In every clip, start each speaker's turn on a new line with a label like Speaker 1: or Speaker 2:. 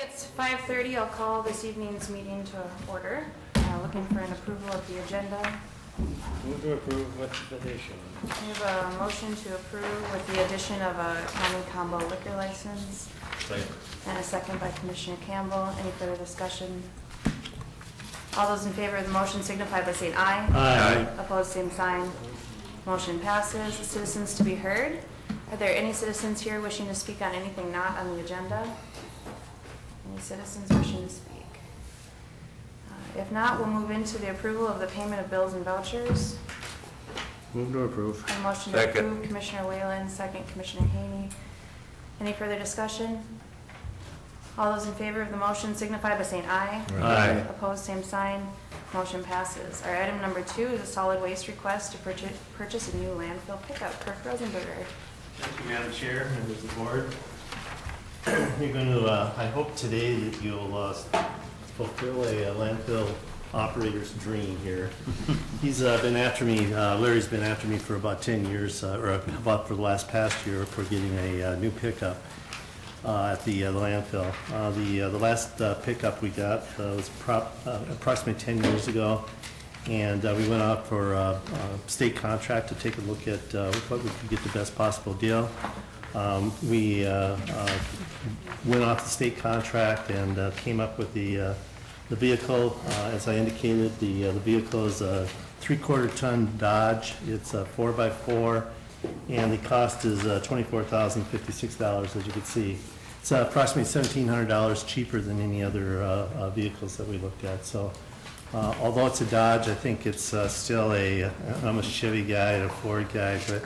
Speaker 1: It's 5:30. I'll call this evening's meeting to order. Looking for an approval of the agenda.
Speaker 2: Move to approve with addition.
Speaker 1: We have a motion to approve with the addition of a county combo liquor license.
Speaker 2: Second.
Speaker 1: And a second by Commissioner Campbell. Any further discussion? All those in favor of the motion signify by saying aye.
Speaker 2: Aye.
Speaker 1: Opposed, same sign. Motion passes. Citizens to be heard. Are there any citizens here wishing to speak on anything not on the agenda? Any citizens wishing to speak? If not, we'll move into the approval of the payment of bills and vouchers.
Speaker 2: Move to approve.
Speaker 1: A motion to approve, Commissioner Whalen, second Commissioner Haney. Any further discussion? All those in favor of the motion signify by saying aye.
Speaker 2: Aye.
Speaker 1: Opposed, same sign. Motion passes. Our item number 2 is a solid waste request to purchase a new landfill pickup. Kirk Rosenberger.
Speaker 3: Thank you, Madam Chair, members of the board. You're going to, I hope today that you'll fulfill a landfill operator's dream here. He's been after me, Larry's been after me for about 10 years, or about for the past year for getting a new pickup at the landfill. The last pickup we got was approximately 10 years ago, and we went out for a state contract to take a look at what we could get the best possible deal. We went off the state contract and came up with the vehicle. As I indicated, the vehicle is a 3/4 ton Dodge. It's a 4x4, and the cost is $24,056, as you can see. It's approximately $1,700 cheaper than any other vehicles that we looked at. So although it's a Dodge, I think it's still I'm a Chevy guy and a Ford guy, but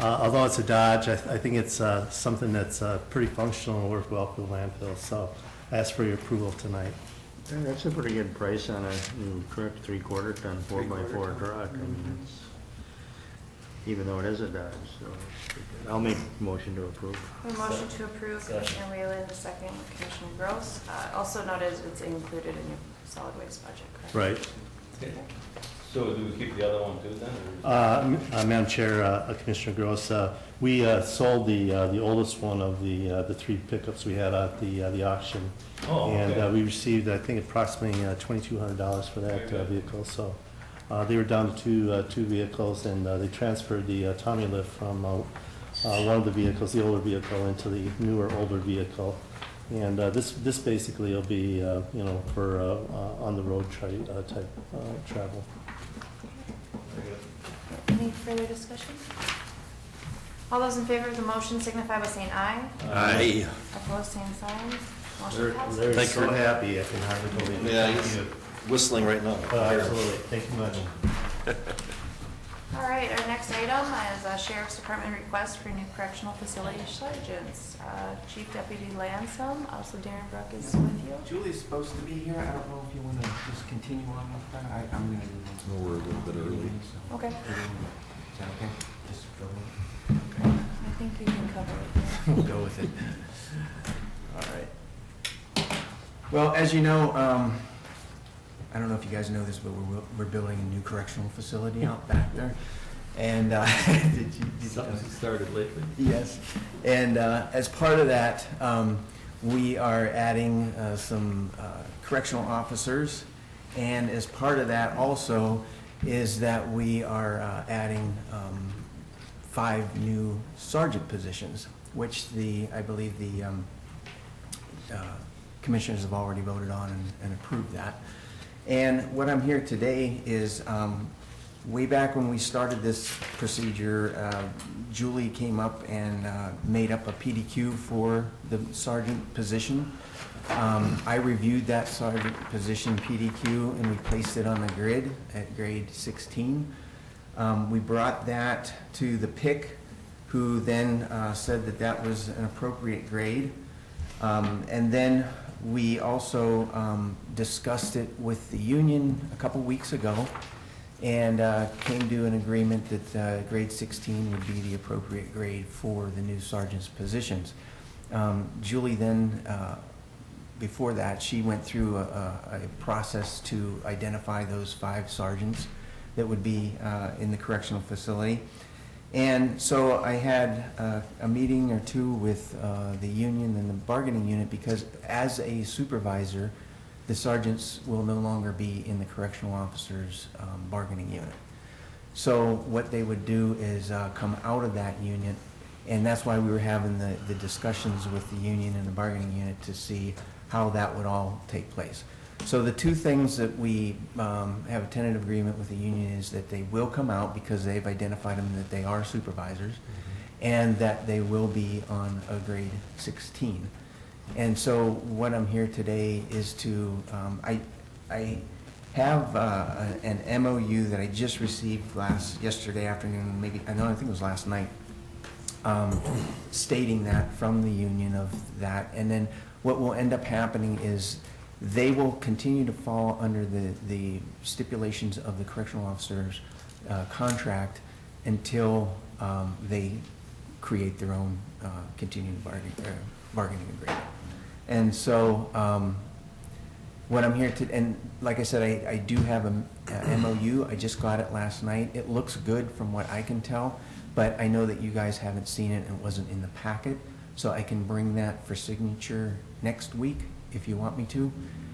Speaker 3: although it's a Dodge, I think it's something that's pretty functional and work well for the landfill. So I ask for your approval tonight.
Speaker 2: That's a pretty good price on a new truck, 3/4 ton 4x4 truck. I mean, it's, even though it is a Dodge, so I'll make a motion to approve.
Speaker 1: A motion to approve, Commissioner Whalen, the second Commissioner Gross. Also noted it's included in your solid waste budget, correct?
Speaker 3: Right.
Speaker 4: Okay. So do we keep the other one too then?
Speaker 3: Madam Chair, Commissioner Gross, we sold the oldest one of the 3 pickups we had at the auction.
Speaker 4: Oh, okay.
Speaker 3: And we received, I think, approximately $2,200 for that vehicle. So they were down to two vehicles, and they transferred the Tommy lift from one of the vehicles, the older vehicle, into the newer, older vehicle. And this basically will be, for on the road type travel.
Speaker 1: Any further discussion? All those in favor of the motion signify by saying aye.
Speaker 2: Aye.
Speaker 1: Opposed, same sign. Motion passes.
Speaker 3: They're so happy, I can hardly believe it.
Speaker 5: Yeah,
Speaker 3: Thank
Speaker 5: he's
Speaker 3: you.
Speaker 5: whistling right now.
Speaker 3: Absolutely. Thank you much.
Speaker 1: All right, our next item is a Sheriff's Department request for new correctional facility sergeants. Chief Deputy Lansome, also Darren Brook is with you.
Speaker 6: Julie's supposed to be here. I don't know if you want to just continue on with that. I'm going to do this.
Speaker 5: We're a little bit early.
Speaker 1: Okay.
Speaker 6: Is that okay? Just go with
Speaker 1: I think you can cover it here.
Speaker 6: it. We'll go with it. All right. Well, as you know, I don't know if you guys know this, but we're building a new correctional facility out back there. And
Speaker 4: Something started lately.
Speaker 6: Yes, and as part of that, we are adding some correctional officers, and as part of that also is that we are adding 5 new sergeant positions, which I believe the commissioners have already voted on and approved that. And what I'm here today is, way back when we started this procedure, Julie came up and made up a PDQ for the sergeant position. I reviewed that sergeant position PDQ and we placed it on the grid at grade 16. We brought that to the PIC, who then said that that was an appropriate grade. And then we also discussed it with the union a couple weeks ago and came to an agreement that grade 16 would be the appropriate grade for the new sergeant's positions. Julie then, before that, she went through a process to identify those 5 sergeants that would be in the correctional facility. And so I had a meeting or two with the union and the bargaining unit, because as a supervisor, the sergeants will no longer be in the correctional officers' bargaining unit. So what they would do is come out of that unit, and that's why we were having the discussions with the union and the bargaining unit to see how that would all take place. So the two things that we have a tentative agreement with the union is that they will come out, because they've identified them that they are supervisors, and that they will be on a grade 16. And so what I'm here today is to, I have an MOU that I just received yesterday afternoon, I think it was last night, stating that from the union of that. And then what will end up happening is they will continue to fall under the stipulations of the correctional officer's contract until they create their own continuing bargaining agreement. And so what I'm here to, and like I said, I do have a MOU. I just got it last night. It looks good from what I can tell, but I know that you guys haven't seen it and it wasn't in the packet, so I can bring that for signature next week if you want me to.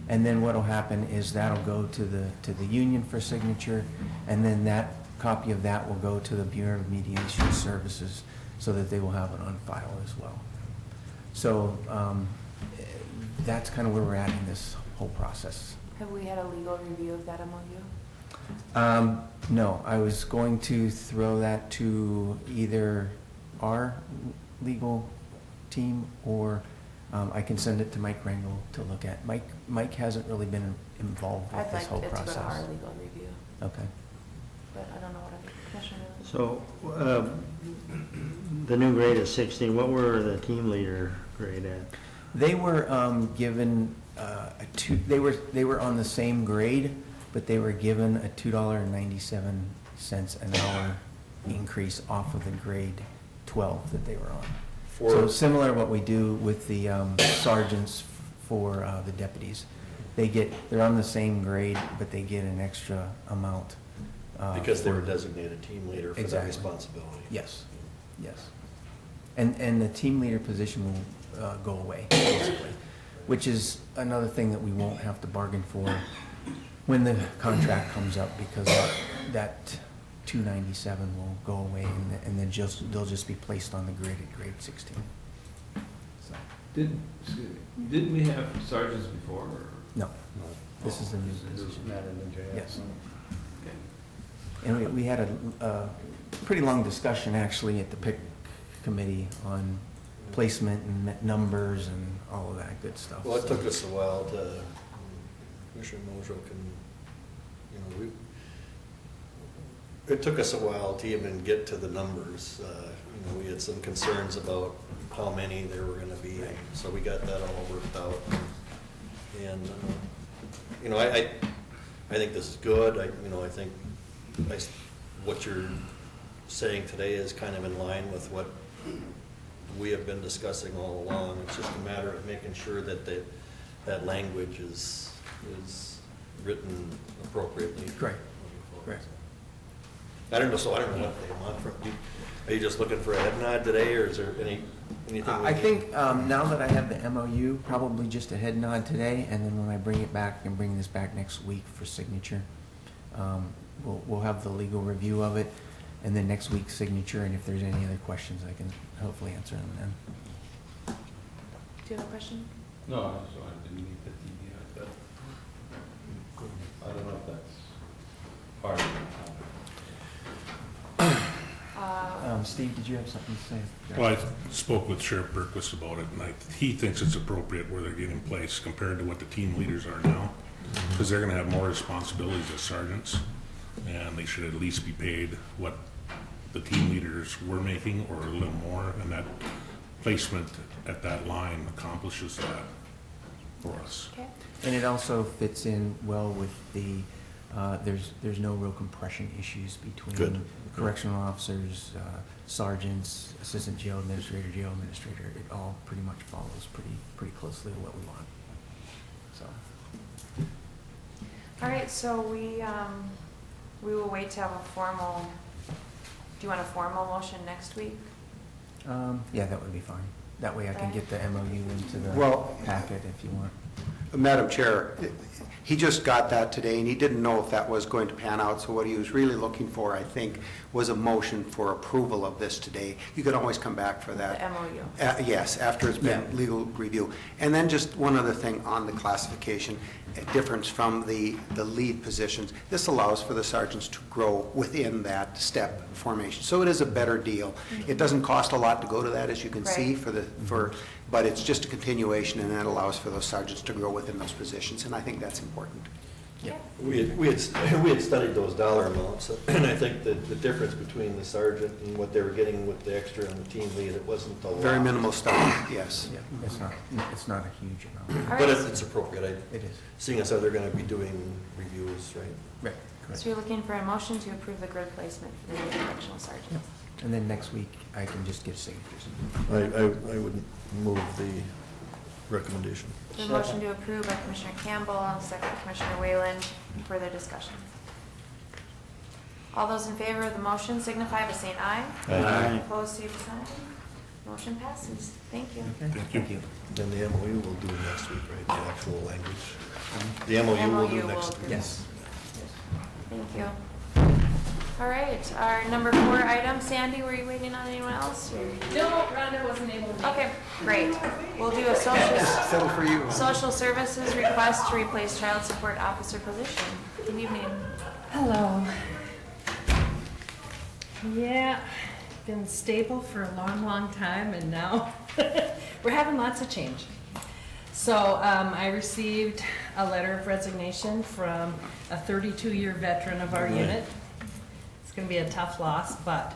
Speaker 6: And then what'll happen is that'll go to the union for signature, and then that copy of that will go to the Bureau of Mediation Services so that they will have it on file as well. So that's kind of where we're at in this whole process.
Speaker 1: Have we had a legal review of that MOU?
Speaker 6: No, I was going to throw that to either our legal team, or I can send it to Mike Rangel to look at. Mike hasn't really been involved with
Speaker 1: I'd
Speaker 6: this
Speaker 1: like
Speaker 6: whole
Speaker 1: it to
Speaker 6: process.
Speaker 1: go to our legal review,
Speaker 6: Okay.
Speaker 1: but I don't know what other commissioner.
Speaker 2: So, the new grade is 16. What were the team leader grade at?
Speaker 6: They were given they were on the same grade, but they were given a $2.97 an hour increase off of the grade 12 that they were on. So similar to what we do with the sergeants for the deputies. They're on the same grade, but they get an extra amount.
Speaker 5: Because they were designated team leader for that
Speaker 6: Exactly.
Speaker 5: responsibility.
Speaker 6: Yes, yes. And the team leader position will go away, basically, which is another thing that we won't have to bargain for when the contract comes up, because that 297 will go away, and then they'll just be placed on the grade at grade 16. So,
Speaker 4: Didn't we have sergeants before? Or?
Speaker 6: no, this is the new position.
Speaker 2: Not in the jail.
Speaker 6: Yes.
Speaker 4: Okay.
Speaker 6: And we had a pretty long discussion, actually, at the PIC committee on placement and numbers and all of that good stuff.
Speaker 5: Well, it took us a while to, Commissioner Mojo it took us a while to even get to the numbers. We had some concerns about how many there were gonna be, so we got that all worked out. And, I think this is good. I think what you're saying today is kind of in line with what we have been discussing all along. It's just a matter of making sure that that language is written appropriately.
Speaker 6: Correct. Correct.
Speaker 5: I don't know what they want from you. Are you just looking for a head nod today, or is there anything?
Speaker 6: I think now that I have the MOU, probably just a head nod today, and then when I bring it back, and bring this back next week for signature, we'll have the legal review of it, and then next week's signature, and if there's any other questions, I can hopefully answer them then.
Speaker 1: Do you have a question?
Speaker 4: No, so I didn't need the DD. I don't know if that's part of it.
Speaker 6: Steve, did you have something to say?
Speaker 7: Well, I spoke with Sheriff Berquist about it, and he thinks it's appropriate where they're getting placed compared to what the team leaders are now, because they're gonna have more responsibilities as sergeants, and they should at least be paid what the team leaders were making, or a little more, and that placement at that line accomplishes that for us.
Speaker 1: Okay.
Speaker 6: And it also fits in well with the, there's no real compression issues between
Speaker 5: Good.
Speaker 6: correctional officers, sergeants, assistant jail administrator, It all pretty much follows pretty closely what we want. So,
Speaker 1: All right, so we will wait to have a formal you want a formal motion next week?
Speaker 6: Yeah, that would be fine. That way I can
Speaker 1: Okay.
Speaker 6: get the MOU into the
Speaker 8: Well-
Speaker 6: packet if you want.
Speaker 8: Madam Chair, he just got that today, and he didn't know if that was going to pan out, so what he was really looking for, I think, was a motion for approval of this today. You could always come back for
Speaker 1: The
Speaker 8: that.
Speaker 1: MOU.
Speaker 8: Yes, after it's been
Speaker 6: Yeah.
Speaker 8: legal review. And then just one other thing on the classification, a difference from the lead positions. This allows for the sergeants to grow within that step formation. So it is a better deal. It doesn't cost a lot to go to that, as you can see,
Speaker 1: Right.
Speaker 8: but it's just a continuation, and that allows for those sergeants to grow within those positions, and I think that's important.
Speaker 1: Yeah.
Speaker 5: We had studied those dollar amounts, and I think that the difference between the sergeant and what they were getting with the extra and the team lead, it wasn't a lot.
Speaker 8: Very minimal stuff, yes.
Speaker 6: Yeah, it's not a huge amount.
Speaker 1: All
Speaker 5: But
Speaker 1: right.
Speaker 5: it's appropriate,
Speaker 6: It is.
Speaker 5: seeing as how they're gonna be doing reviews, right?
Speaker 6: Right,
Speaker 1: So
Speaker 6: correct.
Speaker 1: you're looking for a motion to approve the grid placement for the new correctional sergeants.
Speaker 6: And then next week, I can just get signatures.
Speaker 5: I would move the recommendation.
Speaker 1: The motion to approve by Commissioner Campbell, and second Commissioner Wayland. Further discussion. All those in favor of the motion signify by saying aye.
Speaker 2: Aye.
Speaker 1: Opposed, same sign. Motion passes. Thank you.
Speaker 6: Okay, thank you.
Speaker 5: Then the MOU will do next week, right, the actual language? The MOU will do
Speaker 1: MOU will
Speaker 5: next
Speaker 1: approve.
Speaker 5: week.
Speaker 6: Yes.
Speaker 1: Thank you. All right, our number 4 item, Sandy, were you waiting on anyone else? or-
Speaker 9: No, Rhonda wasn't able to make it.
Speaker 1: Okay, great. We'll do a
Speaker 8: Settle for you.
Speaker 1: social services request to replace child support officer position. Good evening.
Speaker 9: Hello. Yeah, been stable for a long, long time, and now we're having lots of change. So I received a letter of resignation from a 32-year veteran of our unit. It's going to be a tough loss, but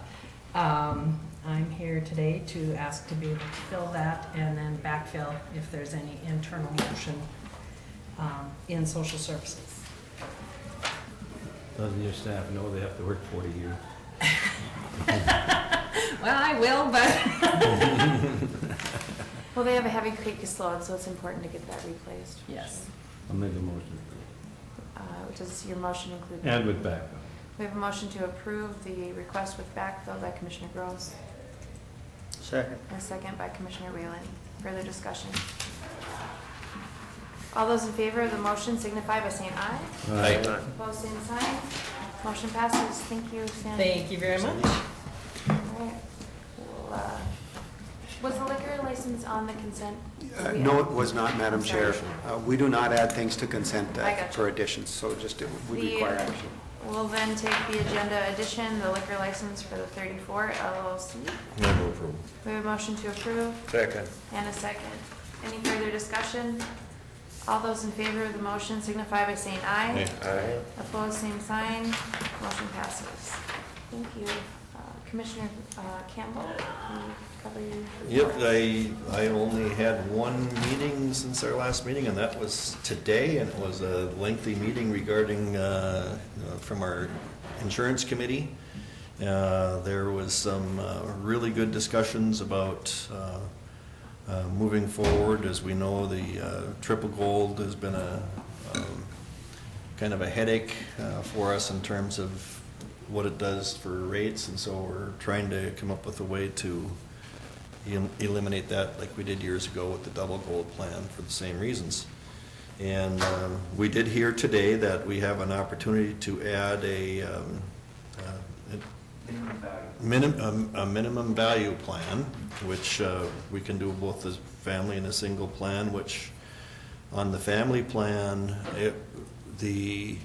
Speaker 9: I'm here today to ask to be able to fill that and then backfill if there's any internal motion in social services.
Speaker 4: Doesn't your staff know they have to work 40 years?
Speaker 9: Well, I will, but
Speaker 1: Well, they have a heavy caseload, so it's important to get that replaced.
Speaker 9: yes.
Speaker 4: I'll make a motion.
Speaker 1: Does your motion include?
Speaker 4: And with backup.
Speaker 1: We have a motion to approve the request with backfill by Commissioner Gross,
Speaker 2: Second.
Speaker 1: and a second by Commissioner Whalen. Further discussion. All those in favor of the motion signify by saying aye.
Speaker 5: Aye.
Speaker 1: Opposed, same sign. Motion passes. Thank you, Sandy.
Speaker 9: Thank you very much.
Speaker 1: All right. We'll, was the liquor license on the consent?
Speaker 8: No, it was not, Madam
Speaker 1: I'm sorry.
Speaker 8: Chair. We do not add things to consent
Speaker 1: I got you.
Speaker 8: for additions, so just it would
Speaker 1: The-
Speaker 8: require action.
Speaker 1: We'll then take the agenda addition, the liquor license for the 34 LLC.
Speaker 5: No approval.
Speaker 1: We have a motion to approve
Speaker 5: Second.
Speaker 1: and a second. Any further discussion? All those in favor of the motion signify by saying aye.
Speaker 5: Aye.
Speaker 1: Opposed, same sign. Motion passes. Thank you. Commissioner Campbell, can you cover your?
Speaker 5: Yep, I only had one meeting since our last meeting, and that was today, and it was a lengthy meeting regarding, from our insurance committee. There was some really good discussions about moving forward. As we know, the triple gold has been a kind of a headache for us in terms of what it does for rates, and so we're trying to come up with a way to eliminate that like we did years ago with the double gold plan for the same reasons. And we did hear today that we have an opportunity to add a minimum value plan, which we can do both as family and a single plan, which on the family plan, the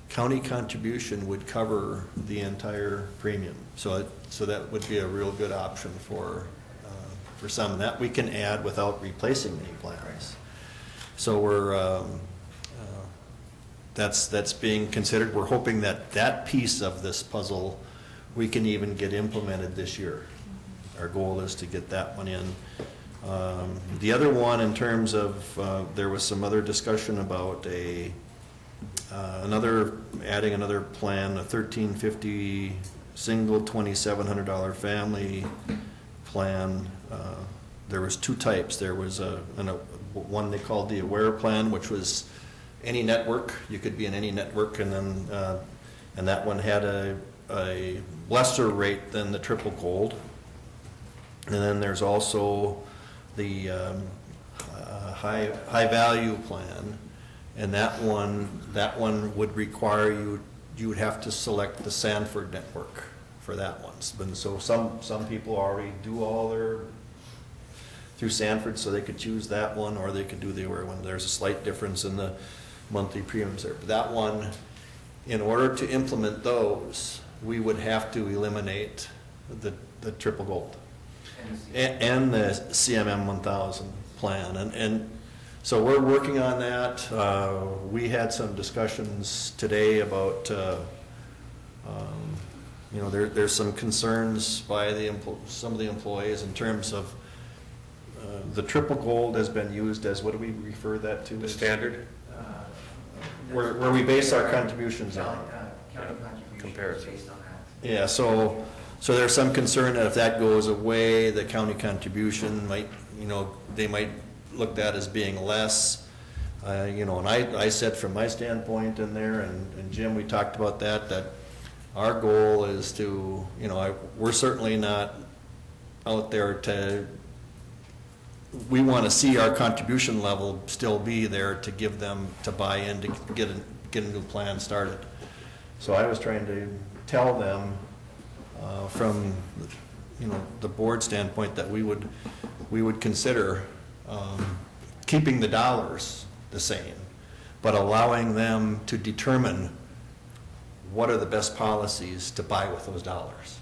Speaker 5: county contribution would cover the entire premium. So that would be a real good option for some, and that we can add without replacing any plans. So we're, that's being considered. We're hoping that that piece of this puzzle we can even get implemented this year. Our goal is to get that one in. The other one, in terms of, there was some other discussion about adding another plan, a 1350 single $2,700 family plan. There was two types. There was one they called the Aware plan, which was any network. You could be in any network, and then and that one had a lesser rate than the triple gold. And then there's also the high value plan, and that one would require you would have to select the Sanford network for that one. And so some people already do all their through Sanford, so they could choose that one, or they could do the other one. There's a slight difference in the monthly premiums there. But that one, in order to implement those, we would have to eliminate the triple gold and the CMM 1000 plan. And so we're working on that. We had some discussions today about, you know, there's some concerns by some of the employees in terms of the triple gold has been used as, what do we refer that to?
Speaker 10: The standard?
Speaker 5: Where we base our contributions on.
Speaker 10: County contributions based on that.
Speaker 5: Yeah, so there's some concern that if that goes away, the county contribution might, you know, they might look at as being less. You know, and I said from my standpoint in there, and Jim, we talked about that our goal is to, you know, we're certainly not out there to, we want to see our contribution level still be there to give them, to buy in, to get a new plan started. So I was trying to tell them from, you know, the board standpoint that we would consider keeping the dollars the same, but allowing them to determine what are the best policies to buy with those dollars.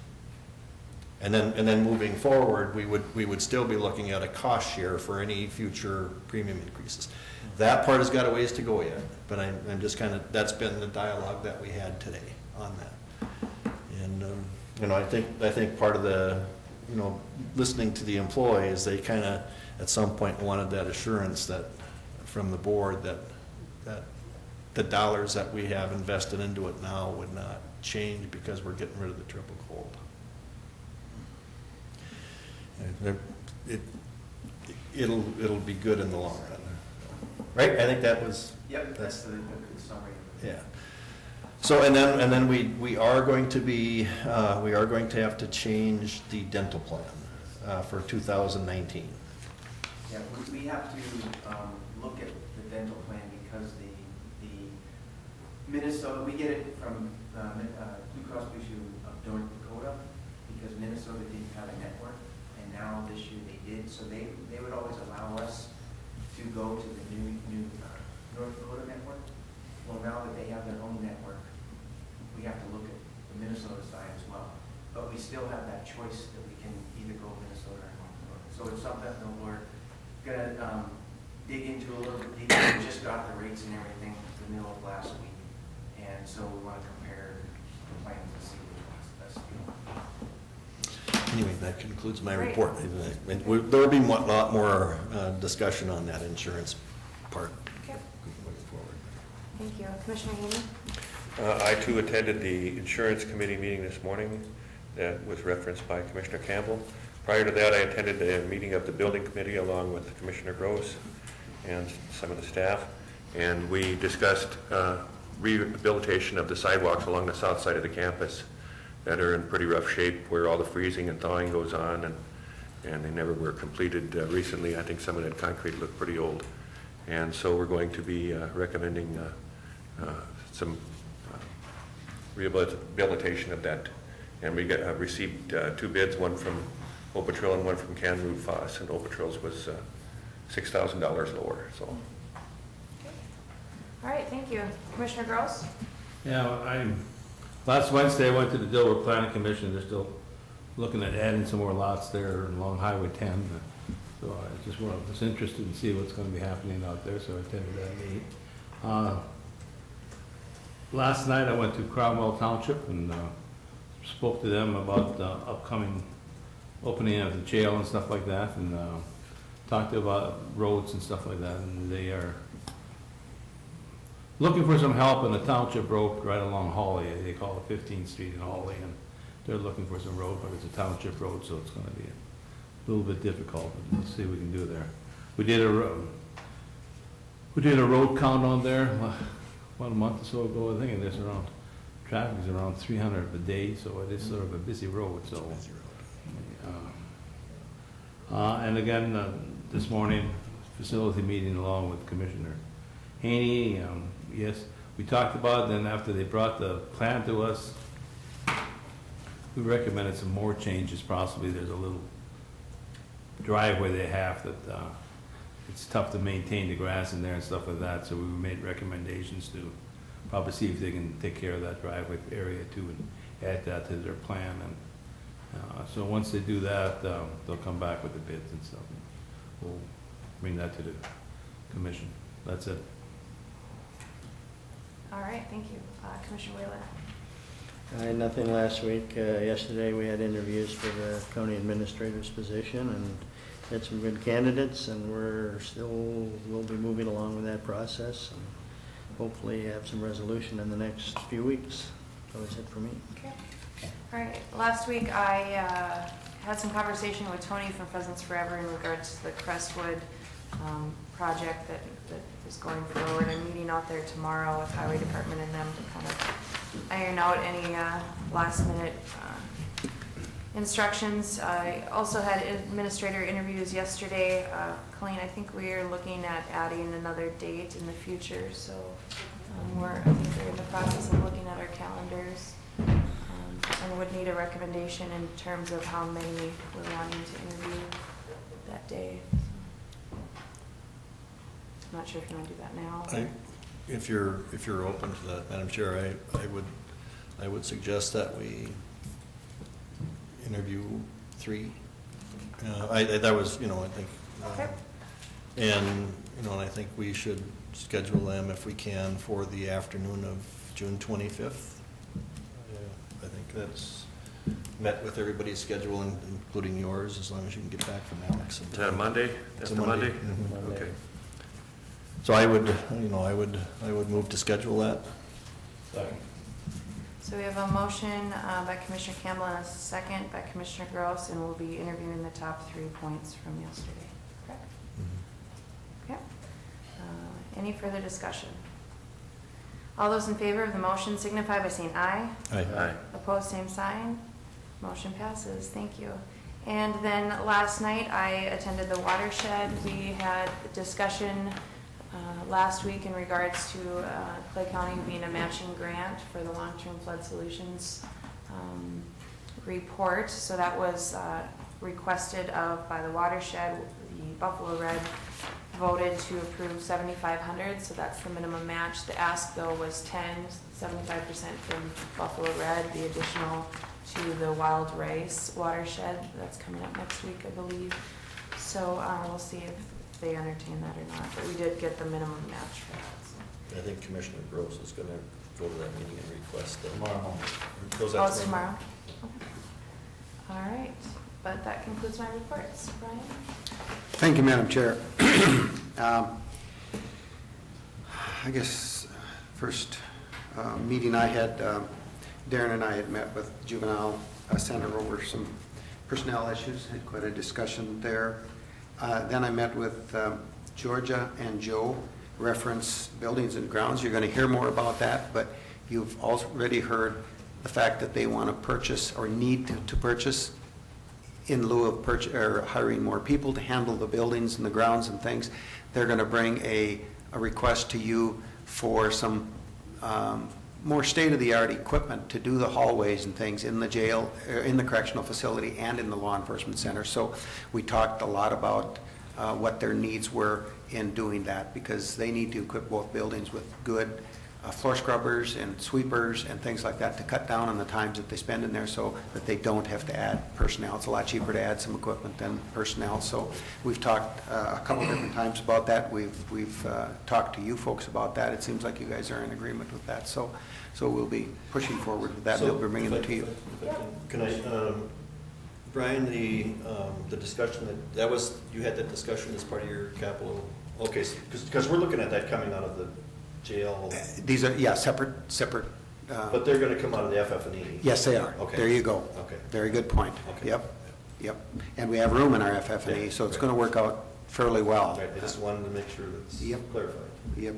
Speaker 5: And then moving forward, we would still be looking at a cost share for any future premium increases. That part has got a ways to go yet, but I'm just kind of, that's been the dialogue that we had today on that. And you know, I think part of the, you know, listening to the employees, they kind of at some point wanted that assurance that from the board that the dollars that we have invested into it now would not change because we're getting rid of the triple gold. It'll be good in the long run, right? I think that was.
Speaker 10: Yep, that's the good summary.
Speaker 5: Yeah. So and then we are going to be we are going to have to change the dental plan for 2019.
Speaker 10: Yeah, we have to look at the dental plan because the Minnesota, we get it from Blue Cross Blue Shield of North Dakota because Minnesota didn't have a network, and now this year they did. So they would always allow us to go to the new North Dakota network. Well, now that they have their own network, we have to look at the Minnesota side as well. But we still have that choice that we can either go Minnesota or North Dakota. So it's something that we're gonna dig into a little bit deeper. We just got the rates and everything the middle of last week, and so we want to compare the plans and see which one's the best deal.
Speaker 5: Anyway, that concludes my
Speaker 1: Great.
Speaker 5: report. There will be a lot more discussion on that insurance part
Speaker 1: Okay,
Speaker 5: moving forward.
Speaker 1: thank you. Commissioner Haney?
Speaker 10: I too attended the insurance committee meeting this morning that was referenced by Commissioner Campbell. Prior to that, I attended a meeting of the building committee along with Commissioner Gross and some of the staff, and we discussed rehabilitation of the sidewalks along the south side of the campus that are in pretty rough shape where all the freezing and thawing goes on, and they never were completed recently. I think some of that concrete looked pretty old, and so we're going to be recommending some rehabilitation of that. And we received 2 bids, one from Opetrail and one from Canru Foss, and Opetrail's was $6,000 lower, so.
Speaker 1: All right, thank you. Commissioner Gross?
Speaker 4: Yeah, last Wednesday I went to the Dilworth Planning Commission. They're still looking at adding some more lots there along Highway 10. So I just was interested in see what's going to be happening out there, so I attended that meeting. Last night I went to Cromwell Township and spoke to them about the upcoming opening of the jail and stuff like that, and talked about roads and stuff like that, and they are looking for some help in the township road right along Hawley. They call it 15th Street in Hawley, and they're looking for some road, but it's a township road, so it's going to be a little bit difficult, but we'll see what we can do there. We did a road count on there about a month or so ago, I think, and there's around traffic is around 300 a day, so it is sort of a busy road, so. And again, this morning, facility meeting along with Commissioner Haney. Yes, we talked about it, then after they brought the plan to us, we recommended some more changes. Possibly there's a little driveway they have that it's tough to maintain the grass in there and stuff like that, so we made recommendations to probably see if they can take care of that driveway area too and add that to their plan. And so once they do that, they'll come back with the bids and stuff. We'll bring that to the commission. That's it.
Speaker 1: All right, thank you. Commissioner Wheeler.
Speaker 2: I had nothing last week. Yesterday, we had interviews for the county administrator's position and had some good candidates, and we'll be moving along with that process and hopefully have some resolution in the next few weeks. That was it for me.
Speaker 1: Okay. All right. Last week, I had some conversation with Tony from Pheasants Forever in regards to the Crestwood project that is going forward. I'm meeting out there tomorrow with Highway Department and them to kind of iron out any last minute instructions. I also had administrator interviews yesterday. Colleen, I think we are looking at adding another date in the future, so I think we're in the process of looking at our calendars and would need a recommendation in terms of how many we're wanting to interview that day. I'm not sure if you want to do that now.
Speaker 5: If you're open to that, Madam Chair, I would suggest that we interview 3. That was, I think.
Speaker 1: Okay.
Speaker 5: And, and I think we should schedule them if we can for the afternoon of June 25th. I think that's met with everybody's schedule, including yours, as long as you can get back from Alex.
Speaker 11: Is that a Monday?
Speaker 5: It's
Speaker 11: After
Speaker 5: a Monday.
Speaker 11: Monday? Okay.
Speaker 5: So I would move to schedule that.
Speaker 4: Second.
Speaker 1: So we have a motion by Commissioner Campbell and a second by Commissioner Gross, and we'll be interviewing the top 3 points from yesterday. Correct? Okay. Any further discussion? All those in favor of the motion signify by saying aye.
Speaker 11: Aye.
Speaker 1: Opposed, same sign. Motion passes. Thank you. And then last night, I attended the watershed. We had a discussion last week in regards to Clay County being a matching grant for the long-term flood solutions report. So that was requested of by the watershed. The Buffalo Red voted to approve $7,500, so that's the minimum match. The ask though was 75% from Buffalo Red, the additional to the Wild Rice watershed. That's coming up next week, I believe. So we'll see if they entertain that or not, but we did get the minimum match for that. So.
Speaker 5: I think Commissioner Gross is going to go to that meeting and request that.
Speaker 4: Tomorrow.
Speaker 1: Oh, it's tomorrow? Okay. All right, but that concludes my reports. Brian?
Speaker 8: Thank you, Madam Chair. I guess first meeting I had, Darren and I had met with Juvenile Center over some personnel issues, had quite a discussion there. Then I met with Georgia and Joe, reference buildings and grounds. You're going to hear more about that, but you've already heard the fact that they want to purchase or need to purchase in lieu of hiring more people to handle the buildings and the grounds and things. They're going to bring a request to you for some more state-of-the-art equipment to do the hallways and things in the jail, in the correctional facility and in the law enforcement center. So we talked a lot about what their needs were in doing that, because they need to equip both buildings with good floor scrubbers and sweepers and things like that to cut down on the times that they spend in there so that they don't have to add personnel. It's a lot cheaper to add some equipment than personnel. So we've talked a couple different times about that. We've talked to you folks about that. It seems like you guys are in agreement with that. So we'll be pushing forward with that.
Speaker 5: So
Speaker 8: They'll be bringing it to you.
Speaker 5: Can I, Brian, the discussion that was, you had that discussion as part of your capital, okay, because we're looking at that coming out of the jail.
Speaker 8: These are, yeah, separate.
Speaker 5: But they're going to come out of the FF&E.
Speaker 8: Yes, they are.
Speaker 5: Okay.
Speaker 8: There you go.
Speaker 5: Okay.
Speaker 8: Very good point.
Speaker 5: Okay.
Speaker 8: Yep. And we have room in our FF&E,
Speaker 5: Yeah,
Speaker 8: so it's
Speaker 5: right.
Speaker 8: going to work out fairly well.
Speaker 5: Right, I just wanted to make sure that's
Speaker 8: Yep.
Speaker 5: clarified.
Speaker 8: Yep.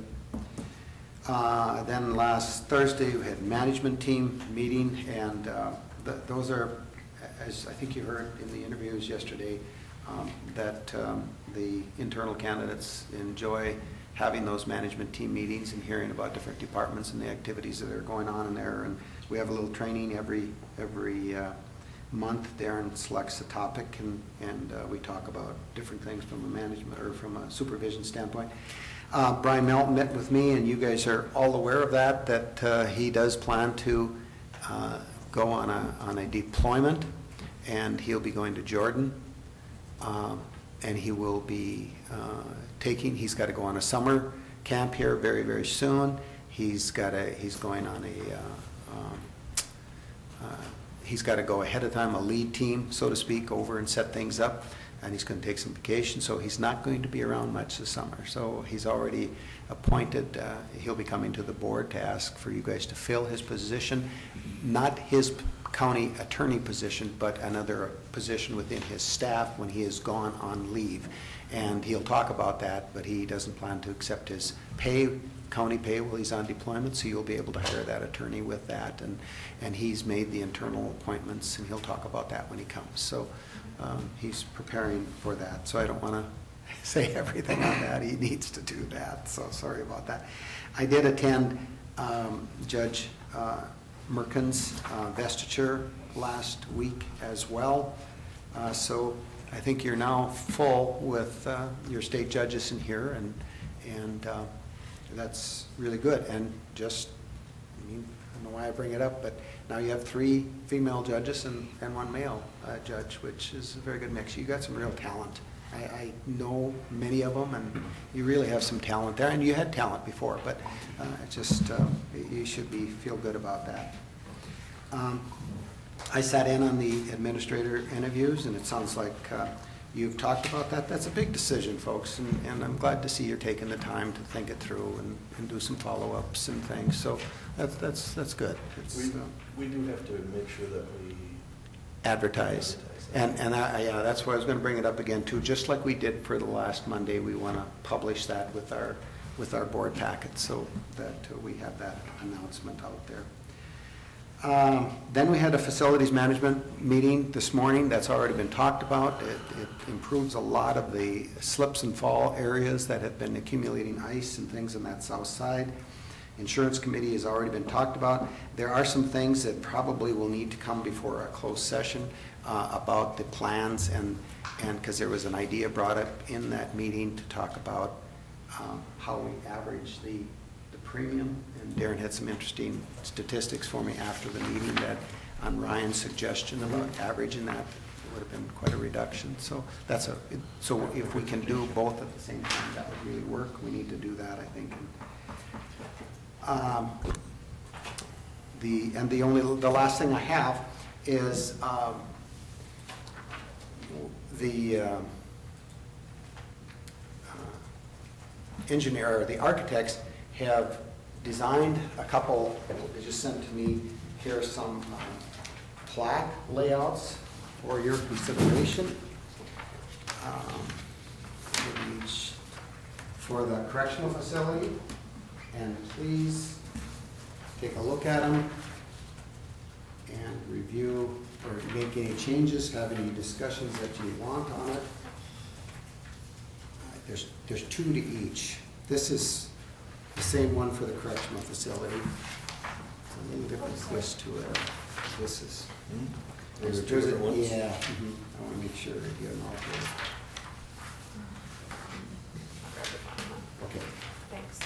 Speaker 8: Then last Thursday, we had management team meeting, and those are, as I think you heard in the interviews yesterday, that the internal candidates enjoy having those management team meetings and hearing about different departments and the activities that are going on in there. And we have a little training every month. Darren selects a topic, and we talk about different things from a management or from a supervision standpoint. Brian Melton met with me, and you guys are all aware of that he does plan to go on a deployment, and he'll be going to Jordan, and he will be he's got to go on a summer camp here very, very soon. He's got to go ahead of time, a lead team, so to speak, over and set things up, and he's going to take some vacation, so he's not going to be around much this summer. So he's already appointed, he'll be coming to the board to ask for you guys to fill his position, not his county attorney position, but another position within his staff when he is gone on leave. And he'll talk about that, but he doesn't plan to accept his county pay while he's on deployment, so you'll be able to hire that attorney with that. And he's made the internal appointments, and he'll talk about that when he comes. So he's preparing for that. So I don't want to say everything on that. He needs to do that, so sorry about that. I did attend Judge Merkin's vestiture last week as well. So I think you're now full with your state judges in here, and that's really good. And just, I don't know why I bring it up, but now you have 3 female judges and 1 male judge, which is a very good mix. You got some real talent. I know many of them, and you really have some talent there, and you had talent before, but you should feel good about that. I sat in on the administrator interviews, and it sounds like you've talked about that. That's a big decision, folks, and I'm glad to see you're taking the time to think it through and do some follow-ups and things. So that's good.
Speaker 5: We do have to make sure that we
Speaker 8: advertise. That's why I was going to bring it up again too. Just like we did for the last Monday, we want to publish that with our board packet, so that we have that announcement out there. Then we had a facilities management meeting this morning. That's already been talked about. It improves a lot of the slips and fall areas that have been accumulating ice and things on that south side. Insurance committee has already been talked about. There are some things that probably will need to come before a closed session about the plans, and because there was an idea brought up in that meeting to talk about how we average the premium, and Darren had some interesting statistics for me after the meeting that on Ryan's suggestion about averaging that, it would have been quite a reduction. So so if we can do both at the same time, that would really work. We need to do that, I think. The last thing I have is the engineer or the architects have designed a couple, they just sent to me here some plaque layouts for your consideration. For the correctional facility, and please take a look at them and review or make any changes, have any discussions that you want on it. There's 2 to each. This is the same one for the correctional facility. It's a little different twist to it. This is.
Speaker 5: There's 2 different ones?
Speaker 8: Yeah. I want to make sure that you have them all here. Okay.
Speaker 1: Thanks.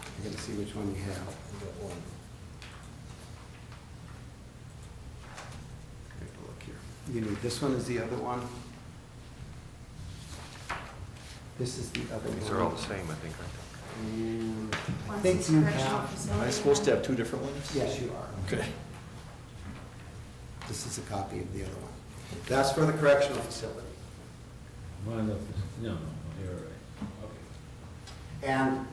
Speaker 8: I'm going to see which one you have.
Speaker 5: We got one.
Speaker 8: Take a look here. You need this one is the other one. This is the other one.
Speaker 5: These are all the same, I think, aren't
Speaker 8: And I
Speaker 1: One's
Speaker 8: think
Speaker 1: this
Speaker 8: you
Speaker 1: correctional
Speaker 8: have.
Speaker 1: facility.
Speaker 5: they? Am I supposed to have 2 different ones?
Speaker 8: Yes, you are.
Speaker 5: Okay.
Speaker 8: This is a copy of the other one. That's for the correctional facility.
Speaker 4: No, you're right. Okay.
Speaker 8: And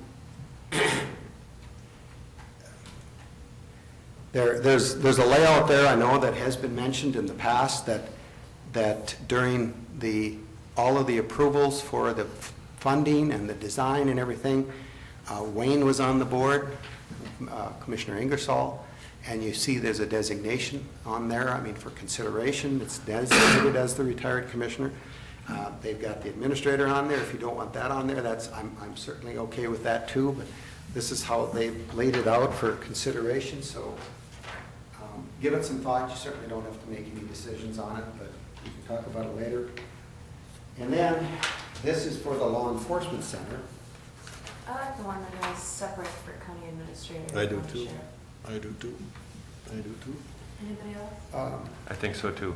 Speaker 8: there's a layout there, I know, that has been mentioned in the past, that during all of the approvals for the funding and the design and everything, Wayne was on the board, Commissioner Ingersoll, and you see there's a designation on there, I mean, for consideration, it's designated as the retired commissioner. They've got the administrator on there. If you don't want that on there, I'm certainly okay with that too, but this is how they've laid it out for consideration, so give it some thought. You certainly don't have to make any decisions on it, but we can talk about it later. And then, this is for the Law Enforcement Center.
Speaker 1: I like the one that is separate for county administrator.
Speaker 5: I do
Speaker 1: and
Speaker 5: too.
Speaker 1: sheriff.
Speaker 5: I do too. I do too.
Speaker 1: Anybody else?
Speaker 11: I think so too.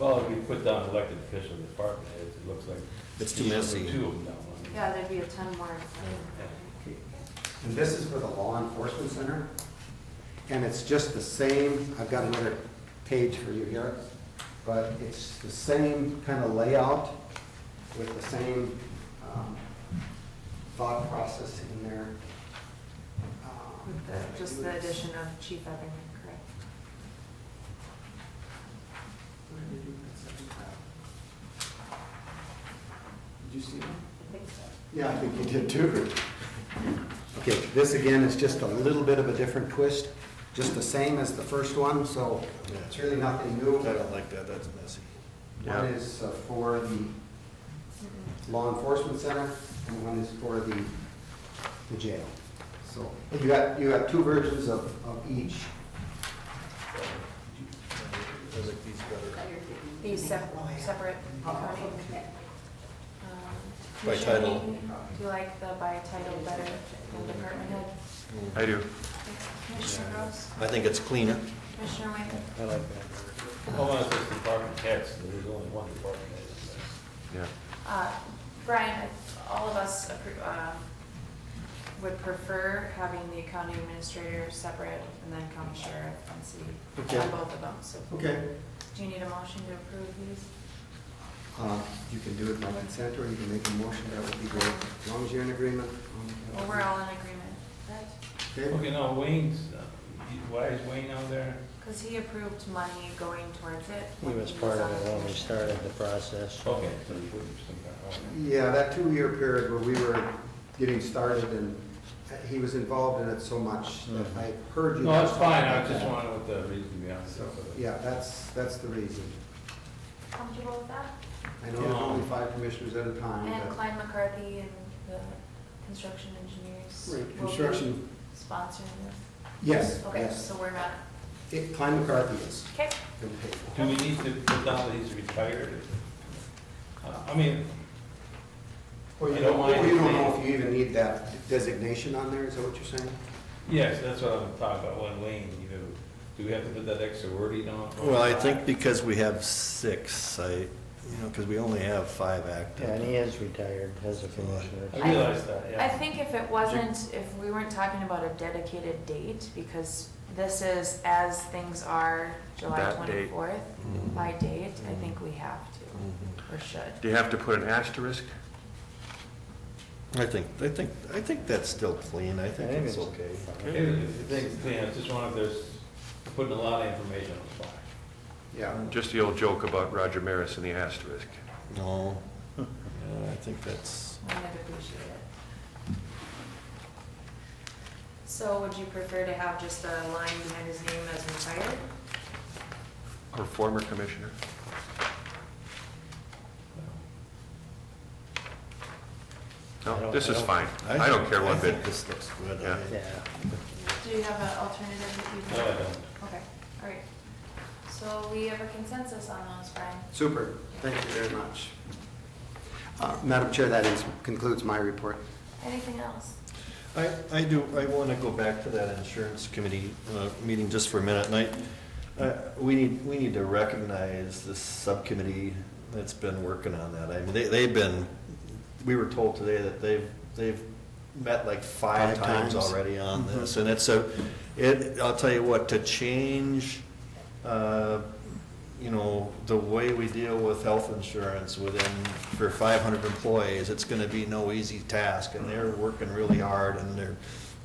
Speaker 4: Well, if we put down elected official department heads, it looks like.
Speaker 5: It's too messy.
Speaker 4: Two of them down one.
Speaker 1: Yeah, there'd be a ton more.
Speaker 8: And this is for the Law Enforcement Center. And it's just the same, I've got another page for you here, but it's the same kind of layout with the same thought process in there.
Speaker 1: With just the addition of Chief Evan, correct?
Speaker 8: Where did you put second tab? Did you see that?
Speaker 1: I think so.
Speaker 8: Yeah, I think you did too. Okay, this again is just a little bit of a different twist, just the same as the first one, so it's really nothing new.
Speaker 5: I don't like that, that's messy.
Speaker 8: One is for the Law Enforcement Center, and one is for the jail. So you got two versions of each.
Speaker 5: I like these better.
Speaker 1: These separate county.
Speaker 5: By
Speaker 1: Commissioner
Speaker 5: title.
Speaker 1: Hayden, do you like the by title better than department head?
Speaker 11: I do.
Speaker 1: Commissioner Gross?
Speaker 5: I think it's cleaner.
Speaker 1: Commissioner Wayne?
Speaker 2: I like that.
Speaker 4: Well, when it says department heads, there's only one department head.
Speaker 11: Yeah.
Speaker 1: Brian, all of us would prefer having the county administrator separate and then county sheriff and city
Speaker 8: Okay.
Speaker 1: on both of them. So
Speaker 8: Okay.
Speaker 1: do you need a motion to approve these?
Speaker 8: You can do it by consent, or you can make a motion, that would be great, as long as you're in agreement.
Speaker 1: Well, we're all in agreement, right?
Speaker 8: Okay?
Speaker 4: Okay, now Wayne's, why is Wayne out there?
Speaker 1: Because he approved money going towards it.
Speaker 2: He was part of it when we started the process.
Speaker 4: Okay, so you put some kind of,
Speaker 8: Yeah, that 2-year period where we were getting started, and he was involved in it so much that I heard you.
Speaker 4: no, that's fine, I just wanted what the reason behind it.
Speaker 8: So, yeah, that's the reason.
Speaker 1: Comfortable with that?
Speaker 8: I know there's only 5 commissioners at a time,
Speaker 1: And
Speaker 8: but.
Speaker 1: Clyde McCarthy and the construction engineers.
Speaker 8: Right,
Speaker 1: will be
Speaker 8: construction.
Speaker 1: Sponsoring this?
Speaker 8: Yes,
Speaker 1: Okay,
Speaker 8: yes.
Speaker 1: so we're not,
Speaker 8: Clyde McCarthy is
Speaker 1: okay.
Speaker 8: going to pay for
Speaker 4: Do we need to put down that he's retired? I mean,
Speaker 8: Well,
Speaker 4: you don't mind
Speaker 8: You don't
Speaker 4: if
Speaker 8: know
Speaker 4: they-
Speaker 8: if you even need that designation on there, is that what you're saying?
Speaker 4: yes, that's what I'm talking about, when Wayne, you know, do we have to put that extra wording on?
Speaker 5: Well, I think because we have 6, because we only have 5
Speaker 2: Yeah,
Speaker 5: active.
Speaker 2: and he is retired as a commissioner.
Speaker 4: I realize that,
Speaker 1: I
Speaker 4: yeah.
Speaker 1: think if it wasn't, if we weren't talking about a dedicated date, because this is as things are July
Speaker 11: That date.
Speaker 1: 24th
Speaker 5: Mhm.
Speaker 1: by date, I think we have to,
Speaker 5: Mhm.
Speaker 1: or should.
Speaker 11: Do you have to put an asterisk?
Speaker 5: I think that's still clean, I think it's okay.
Speaker 4: I just wonder if there's, putting a lot of information on the fly.
Speaker 8: Yeah.
Speaker 11: Just the old joke about Roger Maris and the asterisk.
Speaker 5: No, I think that's,
Speaker 1: I'd appreciate it. So would you prefer to have just a line behind his name as retired?
Speaker 11: Or former commissioner? No, this is fine. I don't care one
Speaker 5: I think
Speaker 11: bit.
Speaker 5: this looks good.
Speaker 11: Yeah.
Speaker 2: Yeah.
Speaker 1: Do you have an alternative that you?
Speaker 4: No, I don't.
Speaker 1: Okay, all right. So we have a consensus on those, Brian?
Speaker 8: Super, thank you very much. Madam Chair, concludes my report.
Speaker 1: Anything else?
Speaker 5: I want to go back to that insurance committee meeting just for a minute, and we need to recognize this subcommittee that's been working on that. I mean, they've been, we were told today that they've met like 5 times already on this, and I'll tell you what, to change, the way we deal with health insurance for 500 employees, it's going to be no easy task, and they're working really hard, and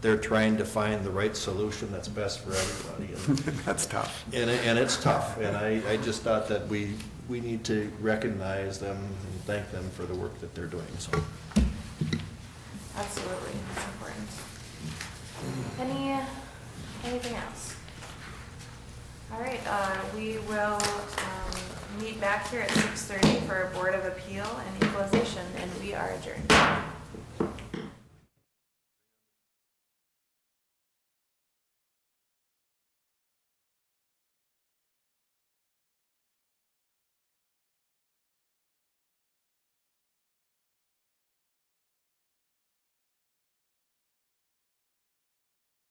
Speaker 5: they're trying to find the right solution that's best for everybody. And
Speaker 8: That's tough.
Speaker 5: and it's tough, and I just thought that we need to recognize them and thank them for the work that they're doing, so.
Speaker 1: Absolutely, that's important. Anything else? All right, we will meet back here at 6:30 for a Board of Appeal and Equalization, and we are adjourned.